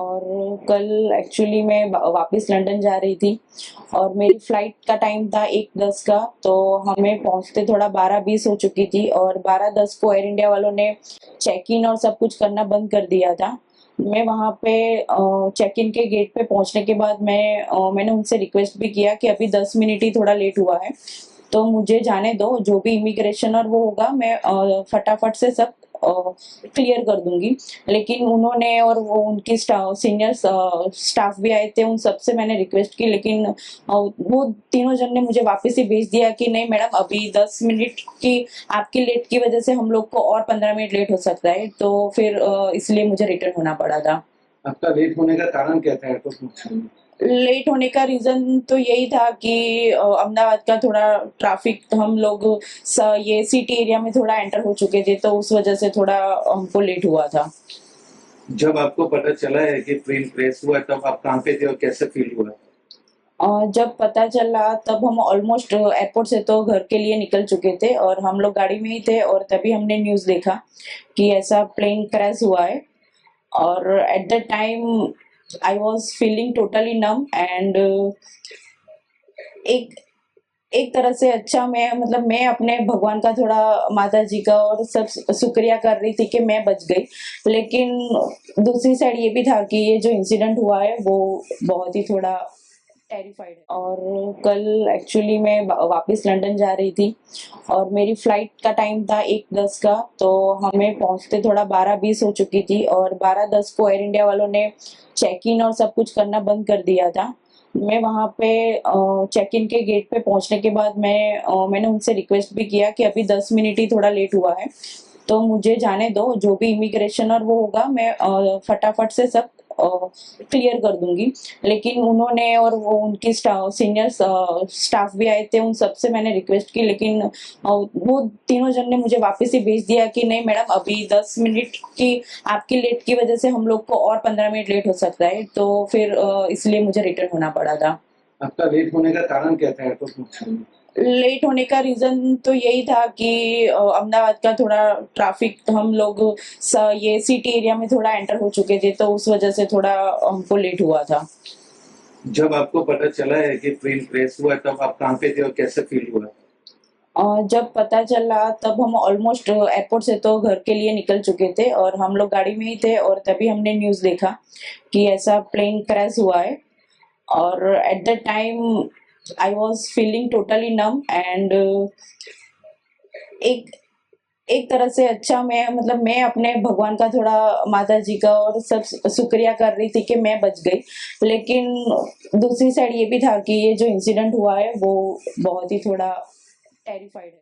और कल एक्चुअली मैं वापस लंदन जा रही थी और मेरी फ्लाइट का टाइम था 1:10 का। तो हमें पहुंचते थोड़ा 12:20 हो चुकी थी और 12:10 को एयर इंडिया वालों ने चेक इन और सब कुछ करना बंद कर दिया था। मैं वहाँ पे चेक इन के गेट पे पहुंचने के बाद मैंने उनसे रिक्वेस्ट भी किया कि अभी 10 मिनट ही थोड़ा लेट हुआ है, तो मुझे जाने दो। जो भी इमिग्रेशन और वो होगा मैं फटाफट से सब क्लियर कर दूंगी। लेकिन उन्होंने और वो उनकी सीनियर स्टाफ भी आए थे, उन सबसे मैंने रिक्वेस्ट की, लेकिन वो तीनों जन ने मुझे वापस ही भेज दिया कि नहीं मैडम, अभी 10 मिनट की आपकी लेट की वजह से हम लोग को और 15 मिनट लेट हो सकता है। तो फिर इसलिए मुझे रिटर्न होना पड़ा था। आपका लेट होने का कारण क्या था एयरपोर्ट पहुंचने में? लेट होने का रीज़न तो यही था कि अहमदाबाद का थोड़ा ट्रैफ़िक, हम लोग ये सिटी एरिया में थोड़ा एंटर हो चुके थे, तो उस वज़ह से थोड़ा हमको लेट हुआ था। जब आपको पता चला है कि ट्रेन क्रैश हुआ है, तब आप कहाँ पे थे और कैसे फ़ील हुआ? जब पता चला तब हम ऑलमोस्ट एयरपोर्ट से तो घर के लिए निकल चुके थे और हम लोग गाड़ी में ही थे, और तभी हमने न्यूज़ देखा कि ऐसा प्लेन क्रैश हुआ है। और at the time I was feeling totally num and एक एक तरह से अच्छा, मैं अपने भगवान का थोड़ा, माता जी का और सब शुक्रिया कर रही थी कि मैं बच गई। लेकिन दूसरी साइड ये भी था कि ये जो इंसिडेंट हुआ है वो बहुत ही थोड़ा टेरिफाइड है। और कल एक्चुअली मैं वापस लंदन जा रही थी और मेरी फ्लाइट का टाइम था 1:10 का। तो हमें पहुंचते थोड़ा 12:20 हो चुकी थी और 12:10 को एयर इंडिया वालों ने चेक इन और सब कुछ करना बंद कर दिया था। मैं वहाँ पे चेक इन के गेट पे पहुंचने के बाद मैंने उनसे रिक्वेस्ट भी किया कि अभी 10 मिनट ही थोड़ा लेट हुआ है, तो मुझे जाने दो। जो भी इमिग्रेशन और वो होगा मैं फटाफट से सब क्लियर कर दूंगी। लेकिन उन्होंने और वो उनकी सीनियर स्टाफ भी आए थे, उन सबसे मैंने रिक्वेस्ट की, लेकिन वो तीनों जन ने मुझे वापस ही भेज दिया कि नहीं मैडम, अभी 10 मिनट की आपकी लेट की वजह से हम लोग को और 15 मिनट लेट हो सकता है। तो फिर इसलिए मुझे रिटर्न होना पड़ा था। आपका लेट होने का कारण क्या था एयरपोर्ट पहुंचने में? लेट होने का रीज़न तो यही था कि अहमदाबाद का थोड़ा ट्रैफ़िक, हम लोग ये सिटी एरिया में थोड़ा एंटर हो चुके थे, तो उस वज़ह से थोड़ा हमको लेट हुआ था। जब आपको पता चला है कि ट्रेन क्रैश हुआ है, तब आप कहाँ पे थे और कैसे फ़ील हुआ? जब पता चला तब हम ऑलमोस्ट एयरपोर्ट से तो घर के लिए निकल चुके थे और हम लोग गाड़ी में ही थे, और तभी हमने न्यूज़ देखा कि ऐसा प्लेन क्रैश हुआ है। और at the time I was feeling totally num and एक एक तरह से अच्छा, मैं अपने भगवान का थोड़ा, माता जी का और सब शुक्रिया कर रही थी कि मैं बच गई। लेकिन दूसरी साइड ये भी था कि ये जो इंसिडेंट हुआ है वो बहुत ही थोड़ा टेरिफाइड है।